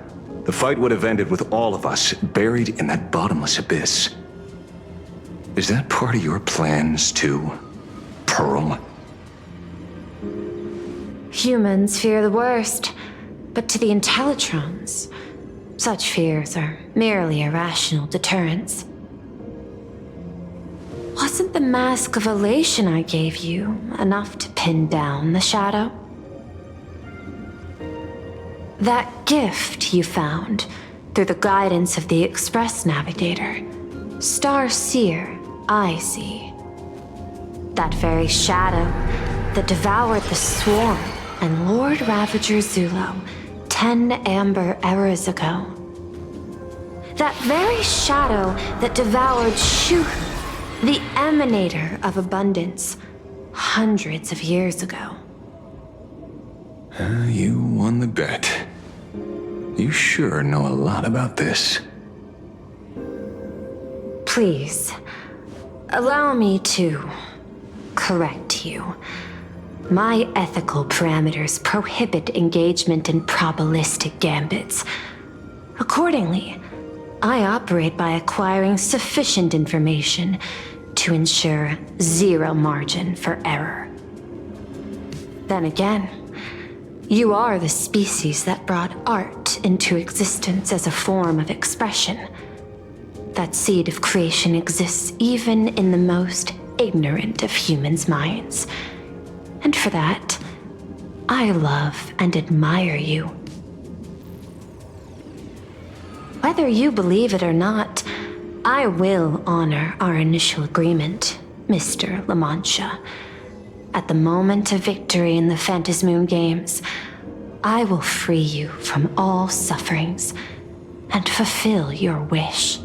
F: the fight would have ended with all of us buried in that bottomless abyss. Is that part of your plans too, Pearl?
C: Humans fear the worst, but to the Intellitrons, such fears are merely irrational deterrents. Wasn't the mask of elation I gave you enough to pin down the shadow? That gift you found through the guidance of the Express Navigator, Star Seer, I see. That very shadow that devoured the Swarm and Lord Ravager Zulo 10 amber eras ago. That very shadow that devoured Shu, the emanator of abundance, hundreds of years ago.
F: You won the bet. You sure know a lot about this.
C: Please, allow me to correct you. My ethical parameters prohibit engagement in probabilistic gambits. Accordingly, I operate by acquiring sufficient information to ensure zero margin for error. Then again, you are the species that brought art into existence as a form of expression. That seed of creation exists even in the most ignorant of humans' minds. And for that, I love and admire you. Whether you believe it or not, I will honor our initial agreement, Mr. La Mancha. At the moment of victory in the Phantasmoon Games, I will free you from all sufferings and fulfill your wish.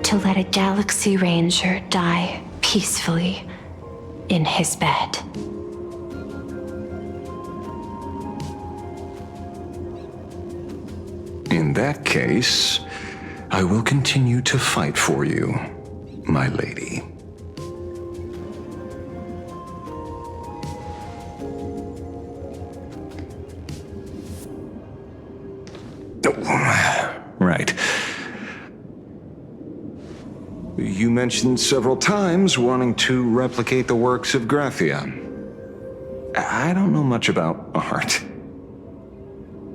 C: To let a Galaxy Ranger die peacefully in his bed.
F: In that case, I will continue to fight for you, my lady. Oh, right. You mentioned several times wanting to replicate the works of Graphia. I don't know much about art.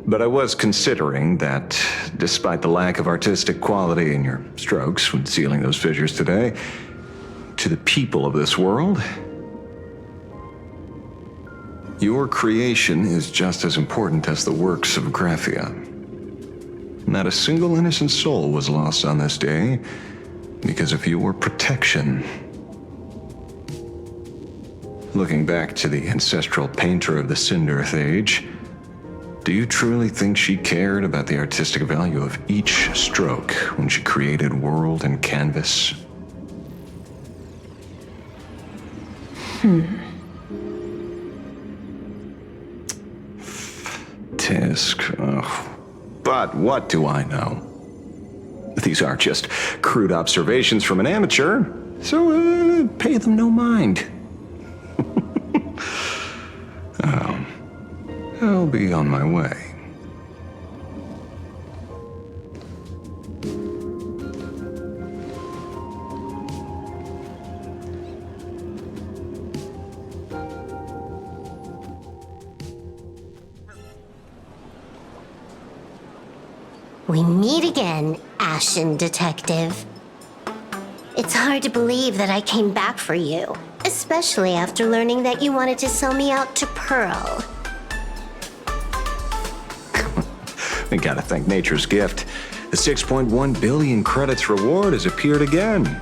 F: But I was considering that, despite the lack of artistic quality in your strokes when sealing those figures today, to the people of this world, your creation is just as important as the works of Graphia. Not a single innocent soul was lost on this day because of your protection. Looking back to the ancestral painter of the Cinderearth Age, do you truly think she cared about the artistic value of each stroke when she created world and canvas? Tisk. Oh. But what do I know? These are just crude observations from an amateur, so pay them no mind. I'll be on my way.
L: We meet again, Ashen Detective. It's hard to believe that I came back for you, especially after learning that you wanted to sell me out to Pearl.
F: We gotta thank nature's gift. The 6.1 billion credits reward has appeared again.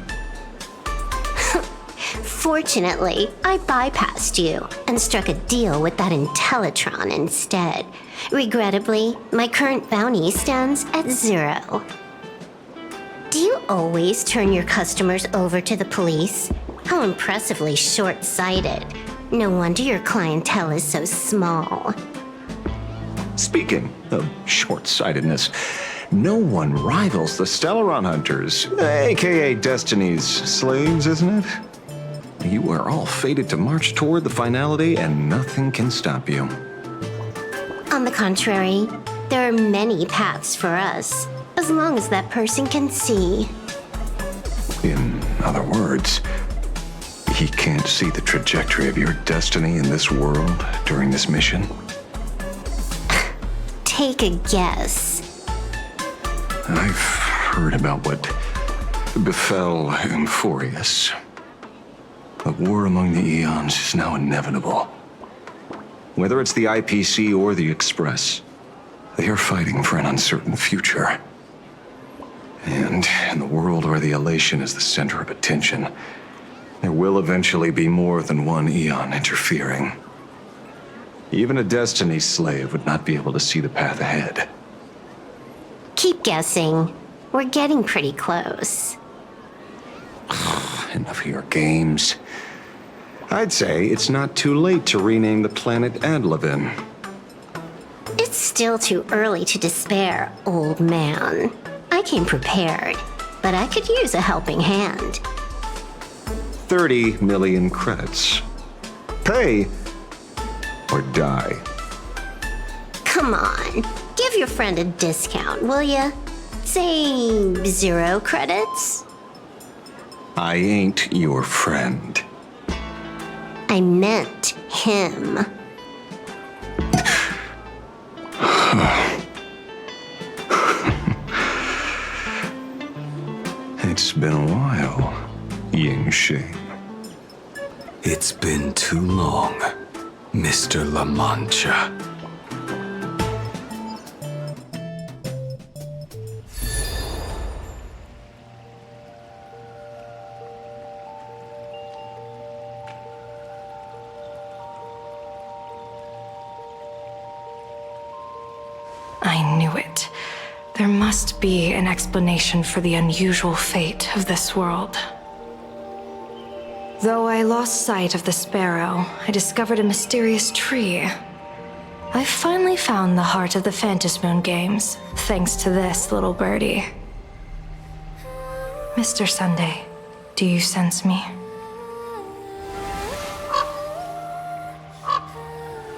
L: Fortunately, I bypassed you and struck a deal with that Intellitron instead. Regrettably, my current bounty stands at 0. Do you always turn your customers over to the police? How impressively short-sighted. No wonder your clientele is so small.
F: Speaking of short-sightedness, no one rivals the Stellaron Hunters, aka Destiny's slaves, isn't it? You are all fated to march toward the finality, and nothing can stop you.
L: On the contrary, there are many paths for us, as long as that person can see.
F: In other words, he can't see the trajectory of your destiny in this world during this mission?
L: Take a guess.
F: I've heard about what befell Euphorius. A war among the Eons is now inevitable. Whether it's the IPC or the Express, they are fighting for an uncertain future. And in the world where the elation is the center of attention, there will eventually be more than one Eon interfering. Even a Destiny slave would not be able to see the path ahead.
L: Keep guessing. We're getting pretty close.
F: Enough of your games. I'd say it's not too late to rename the planet Adlevin.
L: It's still too early to despair, old man. I came prepared, but I could use a helping hand.
F: 30 million credits. Pay or die.
L: Come on, give your friend a discount, will ya? Say 0 credits?
F: I ain't your friend.
L: I meant him.
F: It's been a while, Yingxing.
M: It's been too long, Mr. La Mancha.
B: I knew it. There must be an explanation for the unusual fate of this world. Though I lost sight of the sparrow, I discovered a mysterious tree. I finally found the heart of the Phantasmoon games, thanks to this little birdie. Mr. Sunday, do you sense me?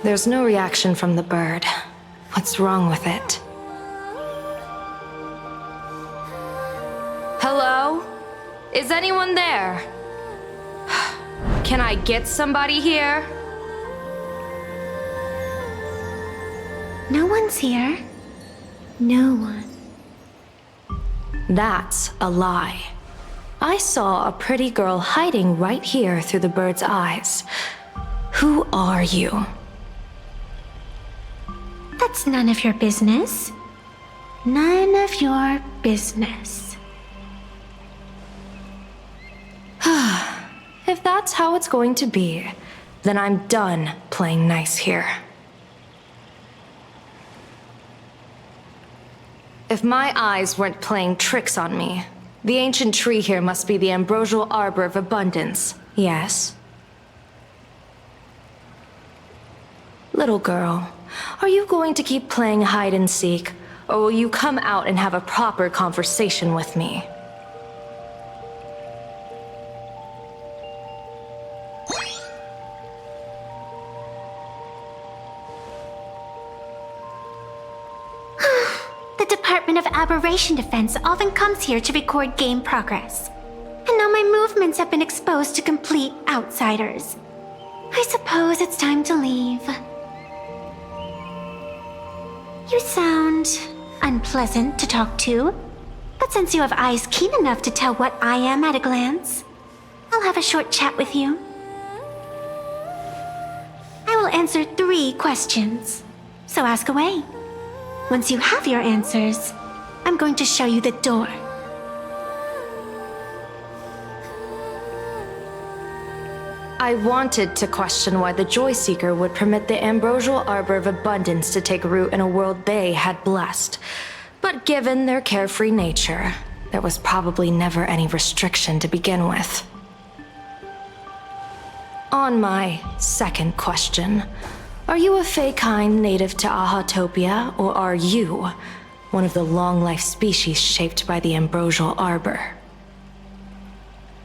B: There's no reaction from the bird. What's wrong with it? Hello? Is anyone there? Can I get somebody here?
J: No one's here. No one.
B: That's a lie. I saw a pretty girl hiding right here through the bird's eyes. Who are you?
J: That's none of your business. None of your business.
B: If that's how it's going to be, then I'm done playing nice here. If my eyes weren't playing tricks on me, the ancient tree here must be the ambrosial arbor of abundance, yes? Little girl, are you going to keep playing hide and seek, or will you come out and have a proper conversation with me?
J: The Department of Aberration Defense often comes here to record game progress. And now my movements have been exposed to complete outsiders. I suppose it's time to leave. You sound unpleasant to talk to, but since you have eyes keen enough to tell what I am at a glance, I'll have a short chat with you. I will answer 3 questions, so ask away. Once you have your answers, I'm going to show you the door.
B: I wanted to question why the Joyseeker would permit the ambrosial arbor of abundance to take root in a world they had blessed. But given their carefree nature, there was probably never any restriction to begin with. On my second question, are you a Fey-kind native to Ahatopia, or are you one of the long-life species shaped by the ambrosial arbor?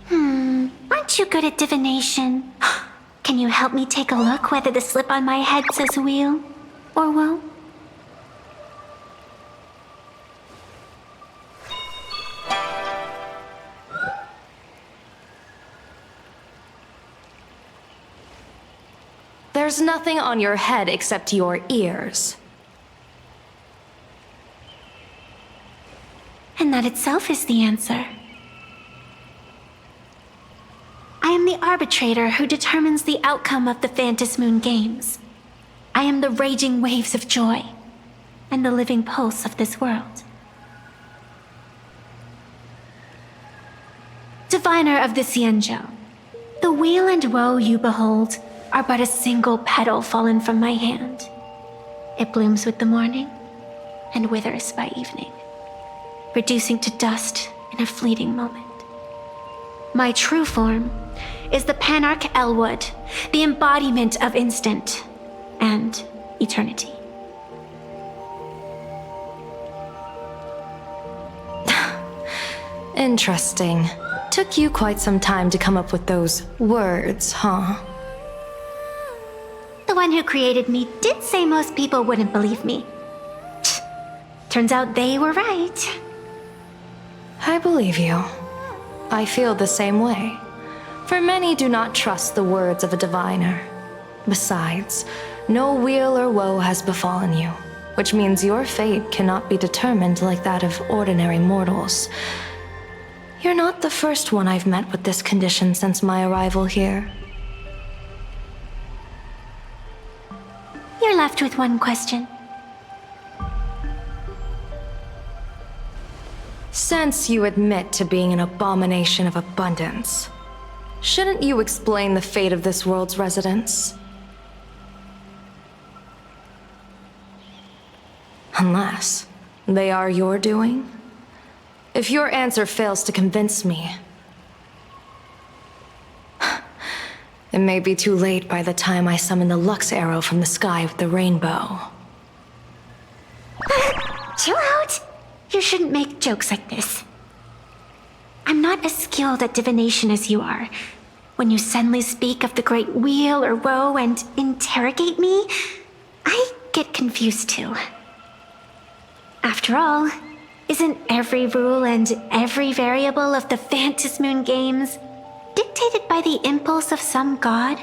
J: Aren't you good at divination? Can you help me take a look whether the slip on my head says wheel or woe?
B: There's nothing on your head except your ears.
J: And that itself is the answer. I am the arbitrator who determines the outcome of the Phantasmoon games. I am the raging waves of joy and the living pulse of this world. Diviner of the Xianzhou, the weal and woe you behold are but a single petal fallen from my hand. It blooms with the morning and withers by evening.
C: reducing to dust in a fleeting moment. My true form is the Panarch Elwood, the embodiment of instant and eternity.
N: Interesting. Took you quite some time to come up with those words, huh?
C: The one who created me did say most people wouldn't believe me. Turns out they were right.
N: I believe you. I feel the same way. For many do not trust the words of a diviner. Besides, no weal or woe has befallen you, which means your fate cannot be determined like that of ordinary mortals. You're not the first one I've met with this condition since my arrival here.
C: You're left with one question.
N: Since you admit to being an abomination of abundance, shouldn't you explain the fate of this world's residents? Unless they are your doing? If your answer fails to convince me, it may be too late by the time I summon the Lux Arrow from the sky with the rainbow.
C: Chill out! You shouldn't make jokes like this. I'm not as skilled at divination as you are. When you suddenly speak of the great weal or woe and interrogate me, I get confused too. After all, isn't every rule and every variable of the Phantasmoon games dictated by the impulse of some god?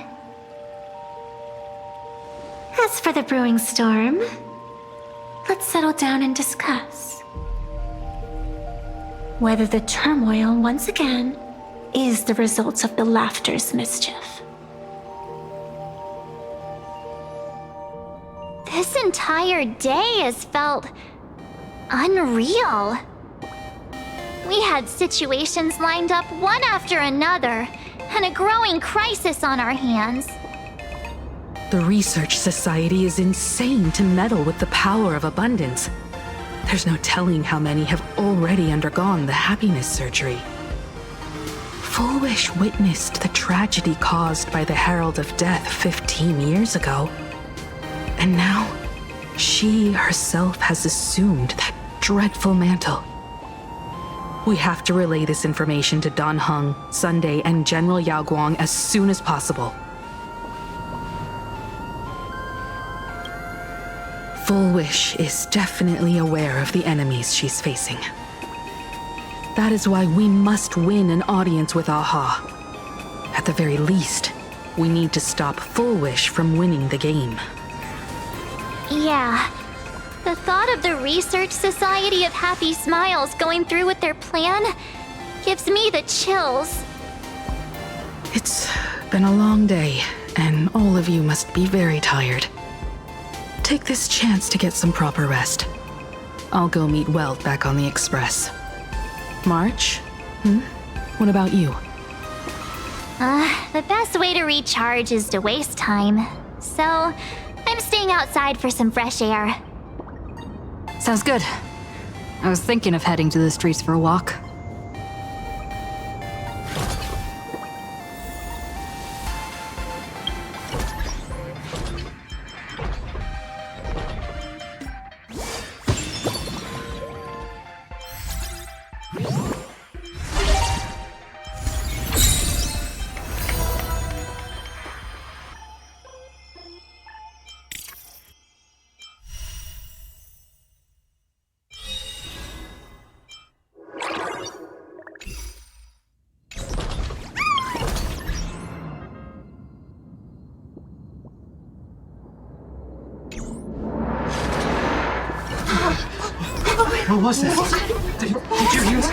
C: As for the brewing storm, let's settle down and discuss whether the turmoil once again is the result of the laughter's mischief.
J: This entire day has felt unreal. We had situations lined up one after another, and a growing crisis on our hands.
B: The Research Society is insane to meddle with the power of abundance. There's no telling how many have already undergone the happiness surgery. Full Wish witnessed the tragedy caused by the Herald of Death 15 years ago. And now, she herself has assumed that dreadful mantle. We have to relay this information to Dan Heng, Sunday, and General Yao Guang as soon as possible. Full Wish is definitely aware of the enemies she's facing. That is why we must win an audience with Aha. At the very least, we need to stop Full Wish from winning the game.
J: Yeah. The thought of the Research Society of Happy Smiles going through with their plan gives me the chills.
B: It's been a long day, and all of you must be very tired. Take this chance to get some proper rest. I'll go meet Weld back on the Express. March? What about you?
J: The best way to recharge is to waste time. So, I'm staying outside for some fresh air.
A: Sounds good. I was thinking of heading to the streets for a walk.
D: What was that? Did you hear that?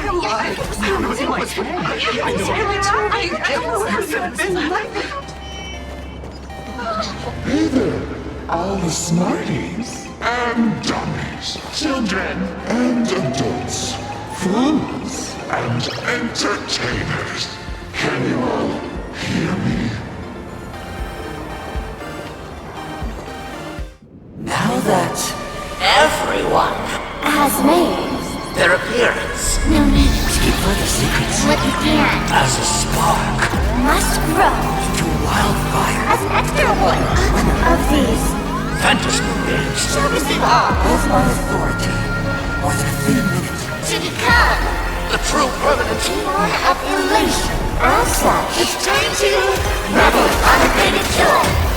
O: Hey there, all the smarties and dummies, children and adults, fools and entertainers. Can you all hear me?
P: Now that everyone has made their appearance discover the secrets.
J: What began
P: As a spark.
J: must grow
P: To wildfire.
J: as an extra one of these
P: Fantasy games.
J: shall receive all
P: Of my authority. Within a minute.
J: to become
P: The true permanent.
J: one of elation. As such, it's time to revel in unabated joy.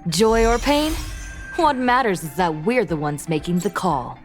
I: Joy or pain? What matters is that we're the ones making the call.